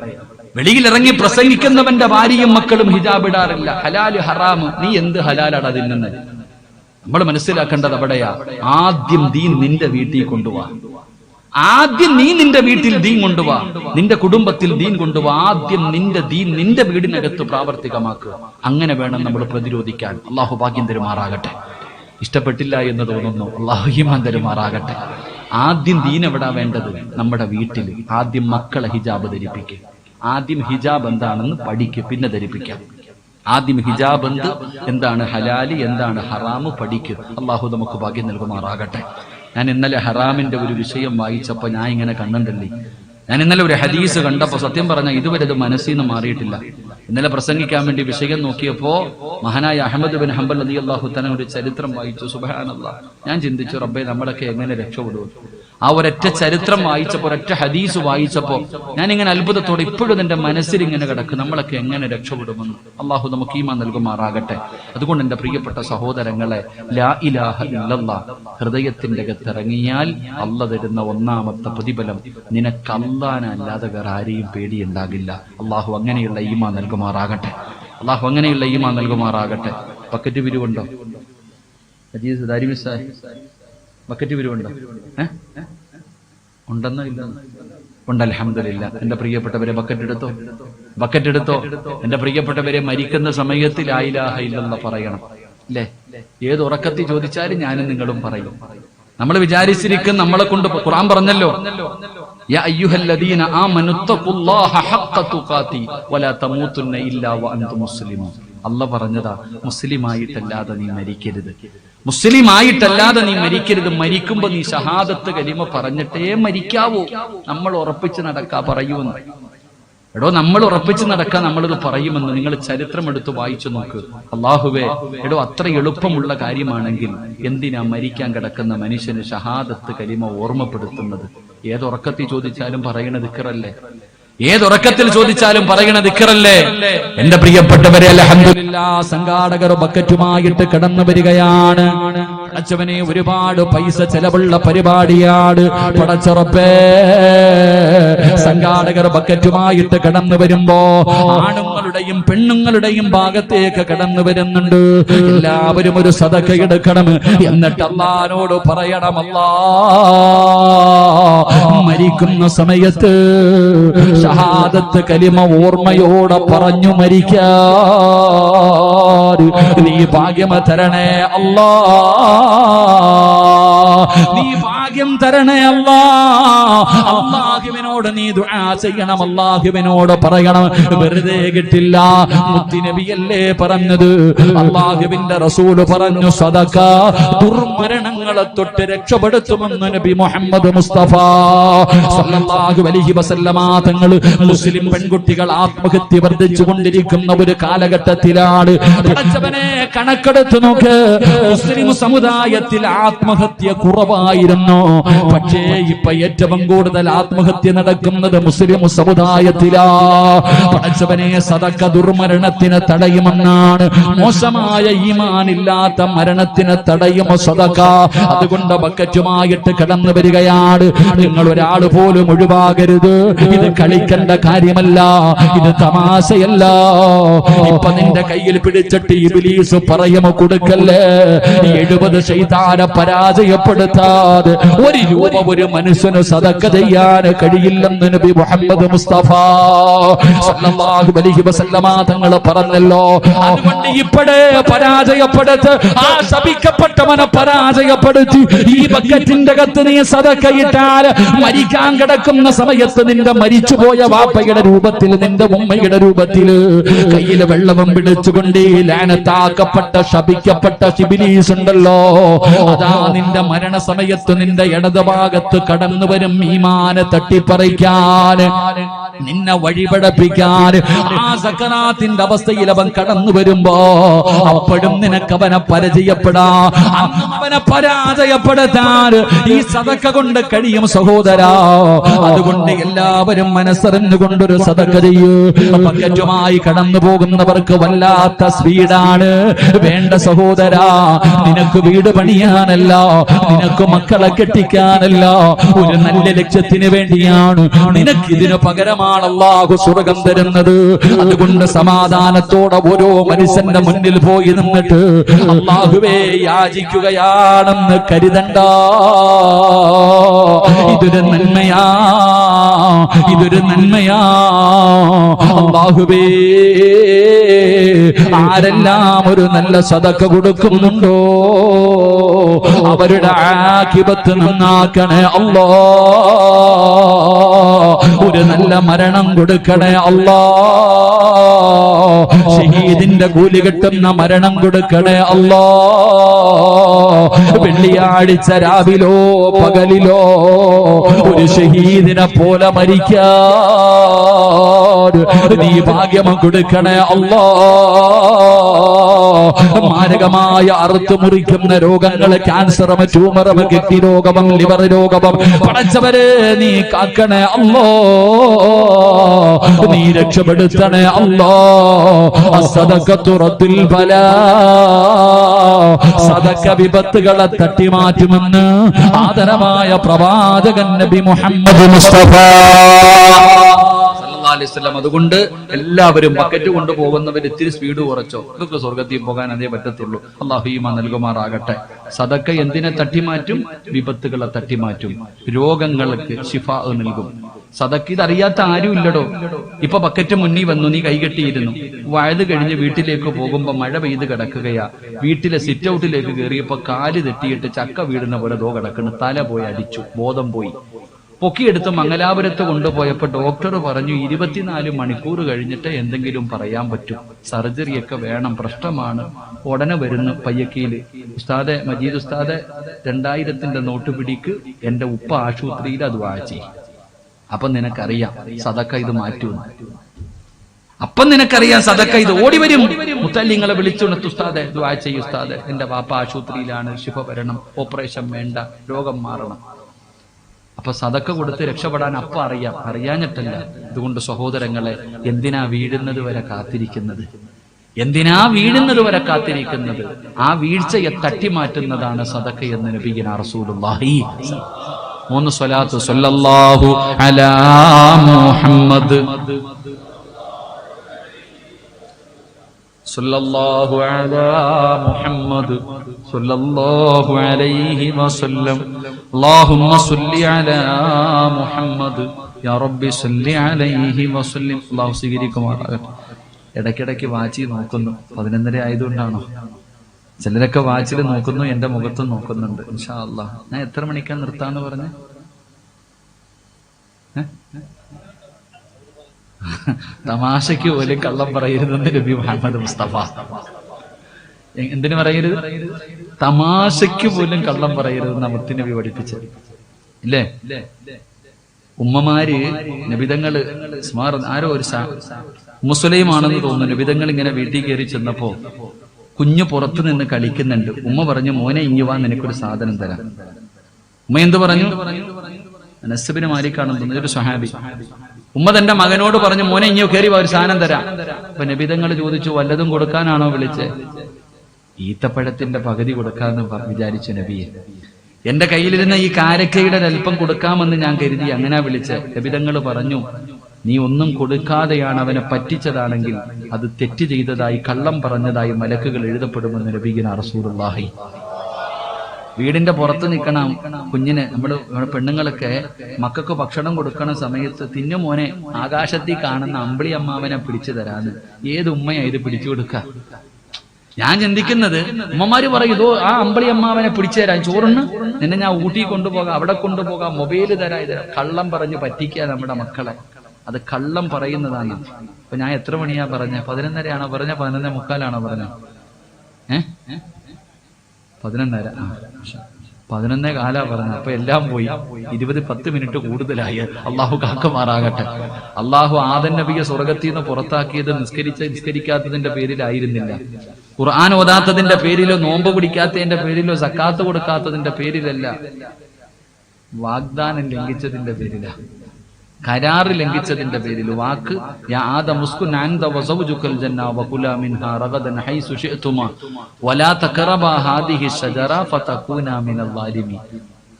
വെളിയിലിറങ്ങി പ്രസംഗിക്കുന്നവന്റെ ഭാര്യയും മക്കളും ഹിജാബ് ഇടാറില്ല. ഹലാല് ഹറാമ്, നീ എന്ത് ഹലാലാണ് അതിൽ നിന്ന്? നമ്മൾ മനസ്സിലാക്കേണ്ടത് അവിടെയാ. ആദ്യം ദീൻ നിന്റെ വീട്ടിൽ കൊണ്ടുപോവാ. ആദ്യം നീ നിന്റെ വീട്ടിൽ ദീൻ കൊണ്ടുപോവാ, നിന്റെ കുടുംബത്തിൽ ദീൻ കൊണ്ടുപോവാ. ആദ്യം നിന്റെ ദീൻ നിന്റെ വീടിനകത്ത് പ്രാവർത്തികമാക്കുക. അങ്ങനെ വേണം നമ്മൾ പ്രതിരോധിക്കാൻ. അള്ളാഹു ഭാഗ്യം തരുമാറാകട്ടെ. ഇഷ്ടപ്പെട്ടില്ല എന്ന് തോന്നുന്നു, അള്ളാഹു ഈമാൻ തരുമാറാകട്ടെ. ആദ്യം ദീൻ എവിടാ വേണ്ടത്? നമ്മുടെ വീട്ടിൽ. ആദ്യം മക്കളെ ഹിജാബ് ധരിപ്പിക്കുക. ആദ്യം ഹിജാബ് എന്താണെന്ന് പഠിക്കുക, പിന്നെ ധരിപ്പിക്കാം. ആദ്യം ഹിജാബ് എന്താണ് ഹലാല്, എന്താണ് ഹറാമ് പഠിക്കുക. അള്ളാഹു നമുക്ക് ഭാഗ്യം നൽകുമാറാകട്ടെ. ഞാൻ ഇന്നലെ ഹറാമിന്റെ ഒരു വിഷയം വായിച്ചപ്പോ ഞാൻ ഇങ്ങനെ കണ്ടിട്ടില്ലേ, ഞാൻ ഇന്നലെ ഒരു ഹദീസ് കണ്ടപ്പോ സത്യം പറഞ്ഞ ഇതുവരെ ഇത് മനസ്സിൽ നിന്ന് മാറിയിട്ടില്ല. ഇന്നലെ പ്രസംഗിക്കാൻ വേണ്ടി വിഷയം നോക്കിയപ്പോ മഹാനായ അഹ്മദ് ബിൻ ഹംബൽ റളിയല്ലാഹു തആല ഒരു ചരിത്രം വായിച്ചു. സുബ്ഹാനല്ലാഹ്. ഞാൻ ചിന്തിച്ചു, റബ്ബേ നമ്മളൊക്കെ എങ്ങനെ രക്ഷപ്പെടും? ആ ഒരൊറ്റ ചരിത്രം വായിച്ചപ്പോ, ഒരൊറ്റ ഹദീസ് വായിച്ചപ്പോ ഞാൻ ഇങ്ങനെ അത്ഭുതത്തോടെ ഇപ്പോഴും എന്റെ മനസ്സിൽ ഇങ്ങനെ കിടക്കും, നമ്മളൊക്കെ എങ്ങനെ രക്ഷപ്പെടുമെന്ന്. അള്ളാഹു നമുക്ക് ഈമാൻ നൽകുമാറാകട്ടെ. അതുകൊണ്ട് എന്റെ പ്രിയപ്പെട്ട സഹോദരങ്ങളെ, ലാ ഇലാഹ ഇല്ലല്ലാഹ് ഹൃദയത്തിന്റെ അകത്തിറങ്ങിയാൽ അള്ള തരുന്ന ഒന്നാമത്തെ പ്രതിഫലം, നിനക്ക് അല്ലാതെ വേറെ ആരെയും പേടിയുണ്ടാകില്ല. അള്ളാഹു അങ്ങനെയുള്ള ഈമാൻ നൽകുമാറാകട്ടെ. അള്ളാഹു അങ്ങനെയുള്ള ഈമാൻ നൽകുമാറാകട്ടെ. ബക്കറ്റ് പിരിവുണ്ടോ? ഹദീസ് ദാരിമിസായി ബക്കറ്റ് പിരിവുണ്ടോ? ഉണ്ടെന്നോ ഇല്ലെന്നോ? ഉണ്ട്. അൽഹംദുലില്ലാ. എന്റെ പ്രിയപ്പെട്ടവരെ, ബക്കറ്റ് എടുത്തോ. എന്റെ പ്രിയപ്പെട്ടവരെ, മരിക്കുന്ന സമയത്ത് ലാ ഇലാഹ ഇല്ലല്ലാഹ് പറയണം. അല്ലേ? ഏത് ഉറക്കത്തിൽ ചോദിച്ചാലും ഞാനും നിങ്ങളും പറയും. നമ്മൾ വിചാരിച്ചിരിക്കും നമ്മളെ കൊണ്ട്, ഖുർആൻ പറഞ്ഞല്ലോ, യാ അയ്യുഹല്ലദീന ആമനുത്തഖുല്ലാഹ ഹഖ്ക തുഖാതി വലാ തമൂതുന്ന ഇല്ലാ വഅൻതും മുസ്ലിമൂൻ. അല്ലാഹ് പറഞ്ഞതാ, മുസ്ലിമായിട്ടല്ലാതെ നീ മരിക്കരുത്. മുസ്ലിമായിട്ടല്ലാതെ നീ മരിക്കരുത്. മരിക്കുമ്പോ നീ ഷഹാദത്ത് കലിമ പറഞ്ഞിട്ടേ മരിക്കാവൂ. നമ്മൾ ഉറപ്പിച്ച് നടക്കാ പറയൂന്ന്. എടോ, നമ്മൾ ഉറപ്പിച്ച് നടക്കാൻ നമ്മളിത് പറയുമെന്ന് നിങ്ങൾ ചരിത്രം എടുത്ത് വായിച്ചു നോക്ക്. അള്ളാഹുവേ, എടോ, അത്ര എളുപ്പമുള്ള കാര്യമാണെങ്കിൽ എന്തിനാ മരിക്കാൻ കിടക്കുന്ന മനുഷ്യന് ഷഹാദത്ത് കലിമ ഓർമ്മപ്പെടുത്തുന്നത്? ഏതുറക്കത്തിൽ ചോദിച്ചാലും പറയണ ദിക്റല്ലേ? ഏതുറക്കത്തിൽ ചോദിച്ചാലും പറയണ ദിക്റല്ലേ? എന്റെ പ്രിയപ്പെട്ടവരെ, അൽഹംദുലില്ലാഹ്, സംഘാടകർ ബക്കറ്റുമായിട്ട് കടന്നു വരികയാണ്. പടച്ചവനെ, ഒരുപാട് പൈസ ചെലവുള്ള പരിപാടിയാണ്. പടച്ചറപ്പേ, സംഘാടകർ ബക്കറ്റുമായിട്ട് കടന്നു വരുമ്പോ ആണുങ്ങളുടെയും പെണ്ണുങ്ങളുടെയും ഭാഗത്തേക്ക് കടന്നു വരുന്നുണ്ട്. എല്ലാവരും ഒരു സദഖ എടുക്കണം. എന്നിട്ട് അല്ലാഹുവോട് പറയണം, അല്ലാഹ്, മരിക്കുന്ന സമയത്ത് ഷഹാദത്ത് കലിമ ഓർമ്മയോടെ പറഞ്ഞു മരിക്കാൻ നീ ഭാഗ്യം തരണേ അല്ലാഹ്. നീ ഭാഗ്യം തരണേ അല്ലാഹ്. അല്ലാഹുവിനോട് നീ ദുആ ചെയ്യണം, അല്ലാഹുവിനോട് പറയണം. വെറുതെ കിട്ടില്ല. മുത്തുനബിയല്ലേ പറഞ്ഞത്, അല്ലാഹുവിന്റെ റസൂൽ പറഞ്ഞു, സദഖ ദുർമരണങ്ങളെ തൊട്ട് രക്ഷപ്പെടുത്തുമെന്ന് നബി മുഹമ്മദ് മുസ്തഫ സല്ലല്ലാഹു അലൈഹി വസല്ലമ തങ്ങൾ. മുസ്ലിം പെൺകുട്ടികൾ ആത്മഹത്യ വർദ്ധിച്ചുകൊണ്ടിരിക്കുന്ന ഒരു കാലഘട്ടത്തിലാണ്. പടച്ചവനെ, കണക്കെടുത്ത് നോക്ക്. മുസ്ലിം സമുദായത്തിൽ ആത്മഹത്യ കുറവായിരുന്നു. പക്ഷേ ഇപ്പൊ ഏറ്റവും കൂടുതൽ ആത്മഹത്യ നടക്കുന്നത് മുസ്ലിം സമുദായത്തിലാ. പടച്ചവനെ, സദഖ ദുർമരണത്തിന് തടയുമെന്നാണ്. മോശമായ ഈമാനില്ലാത്ത മരണത്തിന് തടയും സദഖ. അതുകൊണ്ട് ബക്കറ്റുമായിട്ട് കടന്നു വരികയാണ്. നിങ്ങൾ ഒരാൾ പോലും ഒഴിവാകരുത്. ഇത് കളിക്കേണ്ട കാര്യമല്ല, ഇത് തമാശയല്ല. ഇപ്പൊ നിന്റെ കയ്യിൽ പിടിച്ചിട്ട് ഇബ്ലീസ് പറയുമോ കൊടുക്കല്ലേ. 70 ശൈത്താനെ പരാജയപ്പെടുത്താതെ ഒരു രൂപ ഒരു മനുഷ്യന് സദഖ ചെയ്യാൻ കഴിയില്ലെന്ന് നബി മുഹമ്മദ് മുസ്തഫ സല്ലല്ലാഹു അലൈഹി വസല്ലമ തങ്ങൾ പറഞ്ഞല്ലോ. അതുകൊണ്ട് ഇപ്പോഴേ പരാജയപ്പെടുത്ത്. ആ ശപിക്കപ്പെട്ടവനെ പരാജയപ്പെടുത്തി ഈ ബക്കറ്റിന്റെ അകത്ത് നീ സദഖ ഇട്ടാൽ മരിക്കാൻ കിടക്കുന്ന സമയത്ത് നിന്റെ മരിച്ചുപോയ വാപ്പയുടെ രൂപത്തിൽ, നിന്റെ ഉമ്മയുടെ രൂപത്തിൽ കയ്യിൽ വെള്ളവും പിടിച്ചുകൊണ്ട് ലാനത്താക്കപ്പെട്ട ശപിക്കപ്പെട്ട ഇബ്ലീസ് ഉണ്ടല്ലോ, അതാ നിന്റെ മരണസമയത്ത് നിന്റെ ഇടതുഭാഗത്ത് കടന്നു വരും ഈമാനെ തട്ടിപ്പറിക്കാൻ. നിന്നെ വഴിപടപ്പിക്കാൻ ആ സക്കറാത്തിന്റെ അവസ്ഥയിൽ അവൻ കടന്നു വരുമ്പോ അപ്പോഴും നിനക്ക് അവനെ അവനെ പരാജയപ്പെടുത്താൻ ഈ സദക്ക കൊണ്ട് കഴിയും സഹോദരാ. അതുകൊണ്ട് എല്ലാവരും മനസ്സറിഞ്ഞുകൊണ്ടൊരു സദക്ക ചെയ്യൂ. ബക്കറ്റുമായി കടന്നു പോകുന്നവർക്ക് വല്ലാത്ത സ്പീഡാണ് വേണ്ട സഹോദരാ. നിനക്ക് വീട് പണിയാനല്ല, നിനക്ക് മക്കളെ കെട്ടിക്കാനല്ല, ഒരു നല്ല ലക്ഷ്യത്തിന് വേണ്ടിയാണ്. നിനക്കിതിന് പകരമാണ് അല്ലാഹു സ്വർഗം തരുന്നത്. അതുകൊണ്ട് സമാധാനത്തോടെ ഓരോ മനുഷ്യന്റെ മുന്നിൽ പോയി നിന്നിട്ട് അല്ലാഹുവേ യാചിക്കുകയാണെന്ന് കരുതണ്ട. ഇതൊരു നന്മയാ, ഇതൊരു നന്മയാ. അല്ലാഹുവേ ആരെല്ലാം ഒരു നല്ല സദഖ കൊടുക്കുന്നുണ്ടോ അവരുടെ ആഖിബത്ത് നന്നാക്കണേ അല്ലാ. ഒരു നല്ല മരണം കൊടുക്കണേ അല്ലാ. ഷഹീദിന്റെ കൂലി കിട്ടുന്ന മരണം കൊടുക്കണേ അല്ലാ. വെള്ളിയാഴ്ച രാവിലോ പകലിലോ ഒരു ഷഹീദിനെ പോലെ മരിക്കാൻ നീ ഭാഗ്യം കൊടുക്കണേ അല്ലാ. മാരകമായ അറുത്തു മുറിക്കുന്ന രോഗങ്ങൾ, ക്യാൻസർ, ട്യൂമർ, കിഡ്നി രോഗം, ലിവർ രോഗം പടച്ചവരെ നീ കാക്കണേ അല്ലാ. നീ രക്ഷപ്പെടുത്തണേ അല്ലാ. അസ്സദഖത്തു റദ്ദുൽ ബലാ. സദഖ വിപത്തുകളെ തട്ടിമാറ്റുമെന്ന് ആദരമായ പ്രവാചകൻ നബി മുഹമ്മദ് മുസ്തഫ സല്ലല്ലാഹു അലൈഹി വസല്ലം. അതുകൊണ്ട് എല്ലാവരും ബക്കറ്റ് കൊണ്ടുപോകുന്നവർ ഇത്തിരി സ്പീഡ് കുറച്ചോ, ഇതൊക്കെ സ്വർഗത്തിൽ പോകാൻ അതേ പറ്റത്തുള്ളൂ. അല്ലാഹു ഈമാൻ നൽകുമാറാകട്ടെ. സദഖ എന്തിനെ തട്ടിമാറ്റും? വിപത്തുകളെ തട്ടിമാറ്റും, രോഗങ്ങൾക്ക് ശിഫാ നൽകും. സദഖ ഇതറിയാത്ത ആരും ഇല്ലടോ. ഇപ്പൊ ബക്കറ്റ് മുന്നിൽ വന്നു, നീ കൈകെട്ടിയിരുന്നു. വയത് കഴിഞ്ഞ് വീട്ടിലേക്ക് പോകുമ്പോ മഴ പെയ്ത് കിടക്കുകയാ. വീട്ടിലെ സിറ്റ് ഔട്ടിലേക്ക് കയറിയപ്പോ കാല് തെറ്റിയിട്ട് ചക്ക വീടുന്ന പോലെ ദോ കിടക്കുന്നു. തല പോയി അടിച്ചു, ബോധം പോയി. പൊക്കിയെടുത്ത് മംഗലാപുരത്ത് കൊണ്ടുപോയപ്പോ ഡോക്ടർ പറഞ്ഞു 24 മണിക്കൂർ കഴിഞ്ഞിട്ട് എന്തെങ്കിലും പറയാൻ പറ്റും, സർജറിയൊക്കെ വേണം, പ്രശ്നമാണ്, ഉടനെ വരുന്നു പയ്യക്കയില്. ഉസ്താദെ, മജീദ് ഉസ്താദെ, 2000 നോട്ട് പിടിക്ക്, എന്റെ ഉപ്പ ആശുപത്രിയിൽ അത് വായിച്ചു. അപ്പൊ നിനക്കറിയാം സദക്ക ഇത് മാറ്റുന്നു. അപ്പം നിനക്കറിയാം സദക്ക ഇത് ഓടി വരും. മുത്തല്ലിങ്ങളെ വിളിച്ചുണർത്ത്, ഉസ്താദെ ദുആ ചെയ്യ് ഉസ്താദെ, എന്റെ വാപ്പ ആശുപത്രിയിലാണ്, ശിഫ വരണം, ഓപ്പറേഷൻ വേണ്ട, രോഗം മാറണം. അപ്പൊ സദക്ക കൊടുത്ത് രക്ഷപ്പെടാൻ അപ്പം അറിയാം, അറിയാഞ്ഞിട്ടല്ല. അതുകൊണ്ട് സഹോദരങ്ങളെ, എന്തിനാ വീഴുന്നത് വരെ കാത്തിരിക്കുന്നത്? എന്തിനാ വീഴുന്നത് വരെ കാത്തിരിക്കുന്നത്? ആ വീഴ്ചയെ തട്ടിമാറ്റുന്നതാണ് സദക്ക എന്ന് നബിയുനാ റസൂലുള്ളാഹി. 3 സ്വലാത്ത്. സല്ലല്ലാഹു അലാ മുഹമ്മദ്, സല്ലല്ലാഹു അലാ മുഹമ്മദ്, സല്ലല്ലാഹു അലൈഹി വസല്ലം. അല്ലാഹുമ്മ സല്ലി അലാ മുഹമ്മദ്, യാ റബ്ബി സല്ലി അലൈഹി വസല്ലം. അല്ലാഹു സ്വീകരിക്കുമാറാകട്ടെ. ഇടയ്ക്കിടയ്ക്ക് വാച്ച് നോക്കുന്നു. 11:30 ആയതുകൊണ്ടാണോ? ചിലരൊക്കെ വാച്ചിൽ നോക്കുന്നു, എന്റെ മുഖത്തും നോക്കുന്നുണ്ട്. ഇൻഷാ അല്ലാഹ്. ഞാൻ എത്ര മണിക്കാ നിർത്താന്ന് പറഞ്ഞ്? തമാശയ്ക്ക് പോലും കള്ളം പറയരുതെന്ന് നബി മുഹമ്മദ് മുസ്തഫ. എന്തിനു പറയരുത്? തമാശയ്ക്ക് പോലും കള്ളം പറയരുതെന്ന് മുത്ത് നബി പഠിപ്പിച്ചത് ഇല്ലേ? ഉമ്മമാര് നബിതങ്ങള് ആരോ ഒരു മുസ്ലിമാണെന്ന് തോന്നുന്നു. നബിതങ്ങൾ ഇങ്ങനെ വീട്ടിൽ കയറി ചെന്നപ്പോ കുഞ്ഞു പുറത്തു നിന്ന് കളിക്കുന്നുണ്ട്. ഉമ്മ പറഞ്ഞു, മോനെ ഇങ്ങുവാ, നിനക്കൊരു സാധനം തരാം. ഉമ്മ എന്ത് പറഞ്ഞു? നസ്ബിന് മാലിക്കാണെന്ന് തോന്നുന്നു, ഒരു സ്വഹാബി. ഉമ്മ തന്റെ മകനോട് പറഞ്ഞു, മോനെ ഇങ്ങോ കയറി വാ, ഒരു സാധനം തരാം. അപ്പൊ നബിതങ്ങൾ ചോദിച്ചു, വല്ലതും കൊടുക്കാനാണോ വിളിച്ചേ? ഈത്തപ്പഴത്തിന്റെ പകുതി കൊടുക്കാന്ന് വിചാരിച്ചു നബിയെ. എന്റെ കയ്യിലിരുന്ന ഈ കാരക്കയുടെ അല്പം കൊടുക്കാമെന്ന് ഞാൻ കരുതി, അങ്ങനെ വിളിച്ച്. നബിതങ്ങൾ പറഞ്ഞു, നീ ഒന്നും കൊടുക്കാതെയാണ് അവനെ പറ്റിച്ചതാണെങ്കിൽ അത് തെറ്റ് ചെയ്തതായി, കള്ളം പറഞ്ഞതായി മലക്കുകൾ എഴുതപ്പെടുമെന്ന് നബിയുനാ റസൂലുള്ളാഹി. വീടിന്റെ പുറത്ത് നിൽക്കണം കുഞ്ഞിന്. നമ്മുടെ പെണ്ണുങ്ങളൊക്കെ മക്കൾക്ക് ഭക്ഷണം കൊടുക്കണ സമയത്ത്, തിന്നുമോനെ, ആകാശത്തിൽ കാണുന്ന അമ്പിളി അമ്മാവനെ പിടിച്ചു തരാന്ന്. ഏത് ഉമ്മയാ ഇത് പിടിച്ചു കൊടുക്ക? ഞാൻ ചിന്തിക്കുന്നത്, ഉമ്മമാര് പറയും, ഇതോ ആ അമ്പിളി അമ്മാവനെ പിടിച്ചു തരാൻ, ചോറിന് നിന്നെ ഞാൻ ഊട്ടി കൊണ്ടുപോകാം, അവിടെ കൊണ്ടുപോകാം, മൊബൈല് തരാം. ഇത് കള്ളം പറഞ്ഞ് പറ്റിക്കുക നമ്മുടെ മക്കളെ. അത് കള്ളം പറയുന്നതാണ്. അപ്പൊ ഞാൻ എത്ര മണിയാ പറഞ്ഞ? 11:30 പറഞ്ഞ? 11:45 പറഞ്ഞ? 11:30. 11:15 പറഞ്ഞു. അപ്പൊ എല്ലാം പോയി. 10 മിനിറ്റ് കൂടുതലായി. അള്ളാഹു കാക്കുമാറാകട്ടെ. അള്ളാഹു ആദം നബിയെ സ്വർഗത്തിൽ നിന്ന് പുറത്താക്കിയത് നിസ്കരിക്കാത്തതിന്റെ പേരിലായിരുന്നില്ല, ഖുർആൻ ഓതാത്തതിന്റെ പേരിലോ, നോമ്പ് പിടിക്കാത്തതിന്റെ പേരിലോ, സക്കാത്ത് കൊടുക്കാത്തതിന്റെ പേരിലല്ല, വാഗ്ദാനം ലംഘിച്ചതിന്റെ പേരിലാ, കരാറ് ലംഘിച്ചതിന്റെ പേരിൽ. വാക്ക് യാ ആദം ഉസ്കുൻ അൻത വസൗജുകൽ ജന്ന വകുലാ മിൻഹാ റഗദൻ ഹൈസു ശിഅ്തുമാ വലാ തഖറബാ ഹാദിഹി ശജറ ഫതകൂനാ മിനൽ ളാലിമീൻ.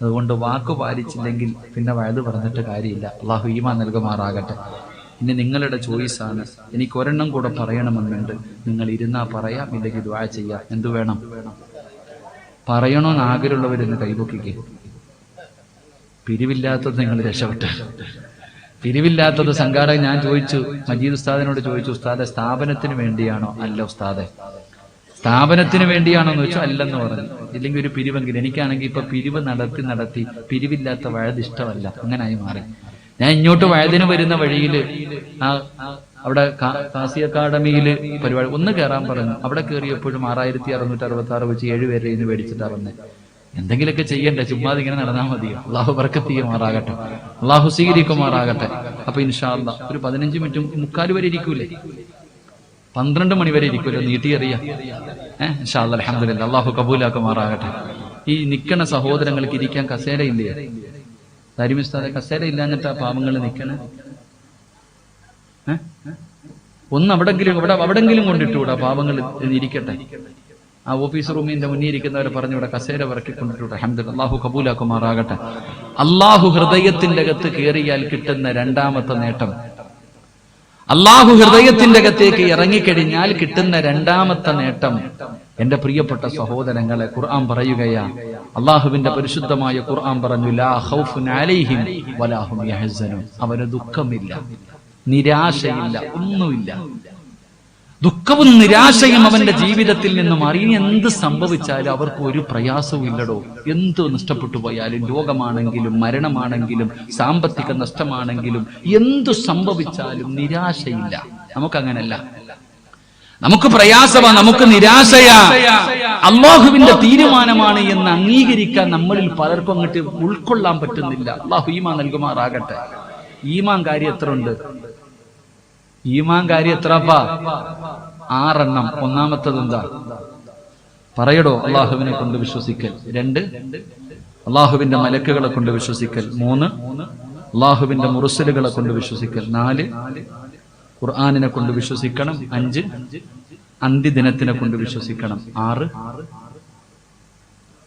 അതുകൊണ്ട് വാക്ക് പാലിച്ചില്ലെങ്കിൽ പിന്നെ വയത് പറഞ്ഞിട്ട് കാര്യമില്ല. അള്ളാഹു ഈമാൻ നൽകുമാറാകട്ടെ. ഇനി നിങ്ങളുടെ ചോയ്സാണ്. എനിക്ക് ഒരെണ്ണം കൂടെ പറയണമെന്നുണ്ട്. നിങ്ങൾ ഇരുന്നാ പറയാം, ഇല്ലെങ്കിൽ ദുആ ചെയ്യാം. എന്തു വേണം? പറയണോന്ന് ആഗ്രഹമുള്ളവരെന്ന് കൈപൊക്കിക്കേ. പിരിവില്ലാത്തത് നിങ്ങൾ രക്ഷപ്പെട്ടു. പിരിവില്ലാത്തത് സംഘാടകൻ. ഞാൻ ചോദിച്ചു, മജീദ് ഉസ്താദിനോട് ചോദിച്ചു, ഉസ്താദെ സ്ഥാപനത്തിന് വേണ്ടിയാണോ? അല്ല ഉസ്താദെ. സ്ഥാപനത്തിന് വേണ്ടിയാണോ എന്ന് വെച്ചാൽ അല്ലെന്ന് പറഞ്ഞു. ഇല്ലെങ്കിൽ ഒരു പിരിവെങ്കിലും. എനിക്കാണെങ്കിൽ ഇപ്പൊ പിരിവ് നടത്തി പിരിവില്ലാത്ത വഴുത് ഇഷ്ടമല്ല, അങ്ങനായി മാറി. ഞാൻ ഇങ്ങോട്ട് വഴുതിന് വരുന്ന വഴിയില് അവിടെ കാസി അക്കാഡമിയില് പരിപാടി ഒന്ന് കയറാൻ പറഞ്ഞു. അവിടെ കയറിയപ്പോഴും 6666 വെച്ച് 7 പേരെ ഇന്ന് മേടിച്ചിട്ടാ വന്നേ. എന്തെങ്കിലുമൊക്കെ ചെയ്യണ്ടേ, ചുമ്മാതെ ഇങ്ങനെ നടന്നാൽ മതിയോ? അള്ളാഹു ബർക്കത്ത് ചെയ്യുമാറാകട്ടെ, അള്ളാഹു സ്വീകരിക്കുമാറാകട്ടെ. അപ്പൊ ഇൻഷാ അല്ലാഹ് ഒരു 15 മിനിറ്റ് 3:45 വരെ ഇരിക്കൂലേ? 12 മണി വരെ ഇരിക്കൂലോ? നീട്ടിയറിയാം. ഇൻഷാ അല്ലാഹ്. അൽഹംദുലില്ലാഹ്. അള്ളാഹു കബൂലാക്കുമാറാകട്ടെ. ഈ നിക്കണ സഹോദരങ്ങൾക്ക് ഇരിക്കാൻ കസേരയില്ലേ? ദാരിമിസ്താദെ, കസേര ഇല്ലാഞ്ഞിട്ടാ പാവങ്ങൾ നിക്കണേ. ഒന്ന് അവിടെങ്കിലും കൊണ്ടിട്ടൂടാ, പാവങ്ങൾ ഇരിക്കട്ടെ. ആ ഓഫീസ് റൂമിന്റെ മുന്നിൽ ഇരിക്കുന്നവരെ പറഞ്ഞു ഇവിടെ കസേര ഇറക്കിക്കൊണ്ടിട്ടൂടെ. അൽഹംദുലില്ലാഹ്. അല്ലാഹു കബൂലാക്കുമാറാകട്ടെ. അള്ളാഹു ഹൃദയത്തിന്റെ അകത്ത് കയറിയാൽ കിട്ടുന്ന രണ്ടാമത്തെ നേട്ടം, അള്ളാഹു ഹൃദയത്തിന്റെ അകത്തേക്ക് ഇറങ്ങിക്കഴിഞ്ഞാൽ കിട്ടുന്ന രണ്ടാമത്തെ നേട്ടം, എന്റെ പ്രിയപ്പെട്ട സഹോദരങ്ങളെ, ഖുർആൻ പറയുകയാ, അള്ളാഹുവിന്റെ പരിശുദ്ധമായ ഖുർആൻ പറഞ്ഞു, ലാ ഖൗഫുൻ അലൈഹിം വലാ ഹും യഹ്സനൂൻ. അവന് ദുഃഖമില്ല, നിരാശയില്ല, ഒന്നുമില്ല. ദുഃഖവും നിരാശയും അവന്റെ ജീവിതത്തിൽ നിന്ന് മാറി. ഇനി എന്ത് സംഭവിച്ചാലും അവർക്ക് ഒരു പ്രയാസവും ഇല്ലടോ. എന്ത് നഷ്ടപ്പെട്ടു പോയാലും, രോഗമാണെങ്കിലും മരണമാണെങ്കിലും സാമ്പത്തിക നഷ്ടമാണെങ്കിലും എന്തു സംഭവിച്ചാലും നിരാശയില്ല. നമുക്കങ്ങനല്ല. നമുക്ക് പ്രയാസമാ, നമുക്ക് നിരാശയാ. അള്ളാഹുവിന്റെ തീരുമാനമാണ് എന്ന് അംഗീകരിക്കാൻ നമ്മളിൽ പലർക്കും അങ്ങോട്ട് ഉൾക്കൊള്ളാൻ പറ്റുന്നില്ല. അള്ളാഹു ഈമാൻ നൽകുമാറാകട്ടെ. ഈമാൻ കാര്യം എത്ര ഉണ്ട്? ഈമാൻ കാര്യം എത്രപ്പാ? 6 എണ്ണം. ഒന്നാമത്തത് എന്താ പറയടോ? അള്ളാഹുവിനെ കൊണ്ട് വിശ്വസിക്കൽ. 2, അള്ളാഹുവിന്റെ മലക്കുകളെ കൊണ്ട് വിശ്വസിക്കൽ. 3, അള്ളാഹുവിന്റെ മുർസലുകളെ കൊണ്ട് വിശ്വസിക്കൽ. 4, ഖുർആനിനെ കൊണ്ട് വിശ്വസിക്കണം. 5, അന്ത്യദിനത്തിനെ കൊണ്ട് വിശ്വസിക്കണം. 6,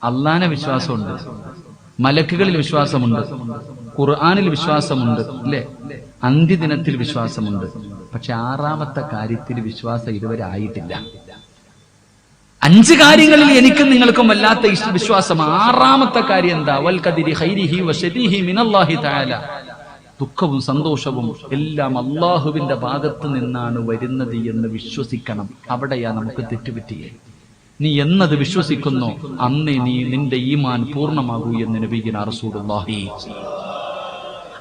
അള്ളാനെ വിശ്വാസമുണ്ട്, മലക്കുകളിൽ വിശ്വാസമുണ്ട്, ഖുർആനിൽ വിശ്വാസമുണ്ട്, അല്ലേ? അന്ത്യദിനത്തിൽ വിശ്വാസമുണ്ട്. പക്ഷെ 6ാമത്തെ കാര്യത്തിൽ വിശ്വാസം ഇതുവരെ ആയിട്ടില്ല. 5 കാര്യങ്ങളിൽ എനിക്കും നിങ്ങൾക്കും വല്ലാത്ത വിശ്വാസം. 6ാമത്തെ കാര്യം എന്താ? വൽ ഖദരി ഖൈരിഹി വശരിഹി മിനല്ലാഹി തആല. ദുഃഖവും സന്തോഷവും എല്ലാം അള്ളാഹുവിന്റെ ഭാഗത്ത് നിന്നാണ് വരുന്നത് എന്ന് വിശ്വസിക്കണം. അവിടെയാ നമുക്ക് തെറ്റുപറ്റിയേ. നീ എന്നത് വിശ്വസിക്കുന്നോ അന്നേ നിന്റെ ഈമാൻ പൂർണ്ണമാകൂ എന്ന് നബിയുനാ റസൂലുള്ളാഹി.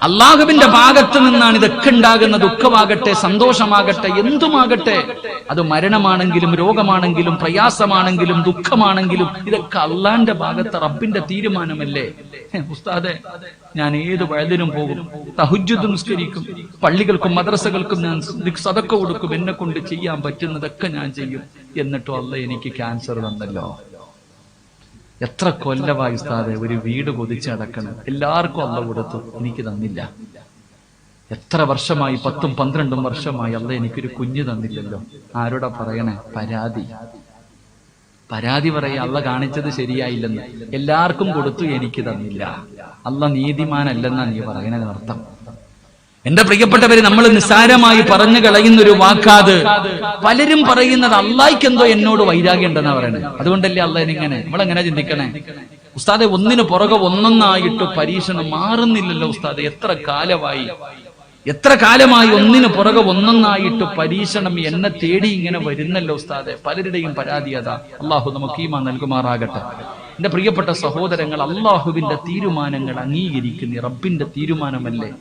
അള്ളാഹുവിന്റെ ഭാഗത്ത് നിന്നാണ് ഇതൊക്കെ ഉണ്ടാകുന്ന. ദുഃഖമാകട്ടെ, സന്തോഷമാകട്ടെ, എന്തുമാകട്ടെ, അത് മരണമാണെങ്കിലും രോഗമാണെങ്കിലും പ്രയാസമാണെങ്കിലും ദുഃഖമാണെങ്കിലും ഇതൊക്കെ അള്ളാന്റെ ഭാഗത്ത് റബ്ബിന്റെ തീരുമാനമല്ലേ? ഉസ്താദെ, ഞാൻ ഏത് വയലിനും പോകും, തഹജ്ജുദ് നിസ്കരിക്കും, പള്ളികൾക്കും മദ്രസകൾക്കും ഞാൻ സദഖ കൊടുക്കും, എന്നെ കൊണ്ട് ചെയ്യാൻ പറ്റുന്നതൊക്കെ ഞാൻ ചെയ്യും. എന്നിട്ടും അള്ളാഹ് എനിക്ക് ക്യാൻസർ തന്നല്ലോ. എത്ര കൊല്ലമായി ഉസ്താദെ ഒരു വീട് കൊതിച്ചടക്കണം, എല്ലാവർക്കും അള്ളാഹ് കൊടുത്തു, എനിക്ക് തന്നില്ല. എത്ര വർഷമായി, 10ഉം 12ഉം വർഷമായി അള്ളാഹ് എനിക്കൊരു കുഞ്ഞ് തന്നില്ലല്ലോ. ആരോടാ പറയണേ? പരാതി പറയാ, അള്ളാഹ് കാണിച്ചത് ശരിയായില്ലെന്ന്. എല്ലാവർക്കും കൊടുത്തു, എനിക്ക് തന്നില്ല. അള്ളാഹ് നീതിമാനല്ലെന്നാ നീ പറയണതിനർത്ഥം. എന്റെ പ്രിയപ്പെട്ടവര്, നമ്മൾ നിസ്സാരമായി പറഞ്ഞു കളയുന്ന ഒരു വാക്കാത്. പലരും പറയുന്നത് അള്ളാഹ്ക്ക് എന്തോ എന്നോട് വൈരാഗ്യം ഉണ്ടെന്നാ പറയണേ. അതുകൊണ്ടല്ലേ അള്ളാഹ് ഇങ്ങനെ. നമ്മളെങ്ങനെ ചിന്തിക്കണേ? ഉസ്താദെ, ഒന്നിനു പുറകെ ഒന്നൊന്നായിട്ട് പരീക്ഷണം മാറുന്നില്ലല്ലോ ഉസ്താദെ. എത്ര കാലമായി ഒന്നിനു പുറകെ ഒന്നൊന്നായിട്ട് പരീക്ഷണം എന്നെ തേടി ഇങ്ങനെ വരുന്നല്ലോ ഉസ്താദെ. പലരുടെയും പരാതി അതാ. അള്ളാഹു നമുക്ക് ഈമാൻ നൽകുമാറാകട്ടെ. എന്റെ പ്രിയപ്പെട്ട സഹോദരങ്ങൾ, അള്ളാഹുവിന്റെ തീരുമാനങ്ങൾ അംഗീകരിക്കുന്ന റബ്ബിന്റെ തീരുമാനമല്ലേ?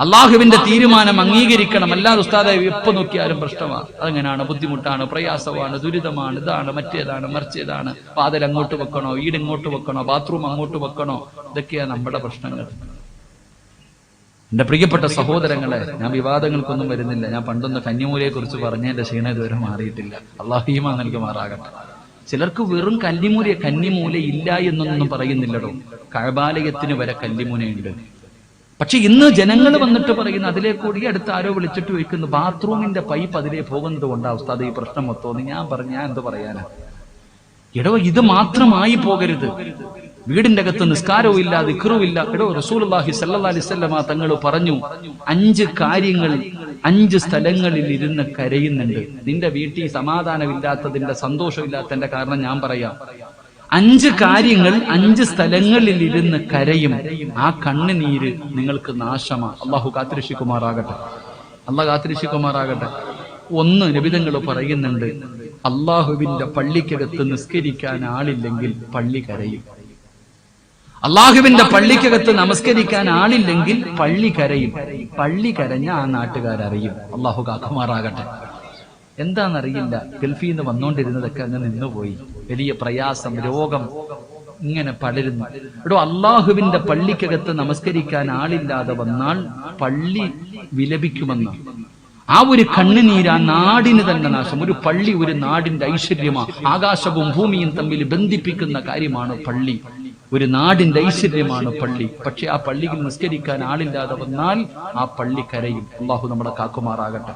അള്ളാഹുവിന്റെ തീരുമാനം അംഗീകരിക്കണം. അല്ലാതെ ഉസ്താദെ എപ്പോ നോക്കിയാലും പ്രശ്നമാണ്, അതെങ്ങനെയാണ്, ബുദ്ധിമുട്ടാണ്, പ്രയാസമാണ്, ദുരിതമാണ്, ഇതാണ്, മറ്റേതാണ്, മറിച്ചേതാണ്, വാതിൽ അങ്ങോട്ട് വെക്കണോ, വീട് ഇങ്ങോട്ട് വെക്കണോ, ബാത്റൂം അങ്ങോട്ട് വെക്കണോ, ഇതൊക്കെയാണ് നമ്മുടെ പ്രശ്നങ്ങൾ. എന്റെ പ്രിയപ്പെട്ട സഹോദരങ്ങളെ, ഞാൻ വിവാദങ്ങൾക്കൊന്നും വരുന്നില്ല. ഞാൻ പണ്ടൊന്ന് കന്നിമൂലയെ കുറിച്ച് പറഞ്ഞതിന്റെ ക്ഷീണം ഇതുവരെ മാറിയിട്ടില്ല. അള്ളാഹു ഈമാൻ നൽകുമാറാകട്ടെ. ചിലർക്ക് വെറും കന്നിമൂല ഇല്ല എന്നൊന്നും പറയുന്നില്ലടോ. കഅബാലയത്തിന് വരെ കന്നിമൂലയുണ്ട്. പക്ഷെ ഇന്ന് ജനങ്ങൾ വന്നിട്ട് പറയുന്നു, അതിലേ കൂടി അടുത്ത് ആരോ വിളിച്ചിട്ട് ചോദിക്കുന്നു, ബാത്റൂമിന്റെ പൈപ്പ് അതിലേ പോകുന്നത് കൊണ്ടാ ഉസ്താദ് ഈ പ്രശ്നം മൊത്തം. ഞാൻ എന്ത് പറയാനാ? എടോ, ഇത് മാത്രമായി പോകരുത്. വീടിന്റെ അകത്ത് നിസ്കാരവും ഇല്ല, ദിക്റും ഇല്ല. എടോ, റസൂലുള്ളാഹി സ്വല്ലല്ലാഹി അലൈഹി വസല്ലമ തങ്ങൾ പറഞ്ഞു, 5 കാര്യങ്ങൾ 5 സ്ഥലങ്ങളിൽ ഇരുന്ന് കരയുന്നുണ്ട്. നിന്റെ വീട്ടിൽ സമാധാനമില്ലാത്തതിന്റെ, സന്തോഷമില്ലാത്തതിന്റെ കാരണം ഞാൻ പറയാം. 5 കാര്യങ്ങൾ 5 സ്ഥലങ്ങളിൽ ഇരുന്ന് കരയും. ആ കണ്ണുനീര് നിങ്ങൾക്ക് നാശമാ. അള്ളാഹു കാത്തിരക്ഷിക്കുമാറാകട്ടെ. അള്ളാഹ് കാത്തിരക്ഷിക്കുമാറാകട്ടെ. 1 നബിതങ്ങൾ പറയുന്നുണ്ട്, അള്ളാഹുവിന്റെ പള്ളിക്കകത്ത് നിസ്കരിക്കാൻ ആളില്ലെങ്കിൽ പള്ളി കരയും. അള്ളാഹുവിന്റെ പള്ളിക്കകത്ത് നമസ്കരിക്കാൻ ആളില്ലെങ്കിൽ പള്ളി കരയും. പള്ളി കരഞ്ഞ ആ നാട്ടുകാരറിയും. അള്ളാഹു കാക്കുമാറാകട്ടെ. എന്താണെന്നറിയില്ല, ഗൾഫിൽ നിന്ന് വന്നുകൊണ്ടിരുന്നതൊക്കെ അങ്ങ് നിന്നുപോയി. വലിയ പ്രയാസം, രോഗം ഇങ്ങനെ പടരുന്നു. എടോ, അള്ളാഹുവിന്റെ പള്ളിക്കകത്ത് നമസ്കരിക്കാൻ ആളില്ലാതെ വന്നാൽ പള്ളി വിലപിക്കുമെന്ന്. ആ ഒരു കണ്ണുനീര് ആ നാടിന് തന്നെ നാശം. ഒരു പള്ളി ഒരു നാടിന്റെ ഐശ്വര്യമാണ്. ആകാശവും ഭൂമിയും തമ്മിൽ ബന്ധിപ്പിക്കുന്ന കാര്യമാണ് പള്ളി. ഒരു നാടിന്റെ ഐശ്വര്യമാണ് പള്ളി. പക്ഷെ ആ പള്ളിയിൽ നിസ്കരിക്കാൻ ആളില്ലാതെ വന്നാൽ ആ പള്ളി കരയും. അള്ളാഹു നമ്മളെ കാക്കുമാറാകട്ടെ.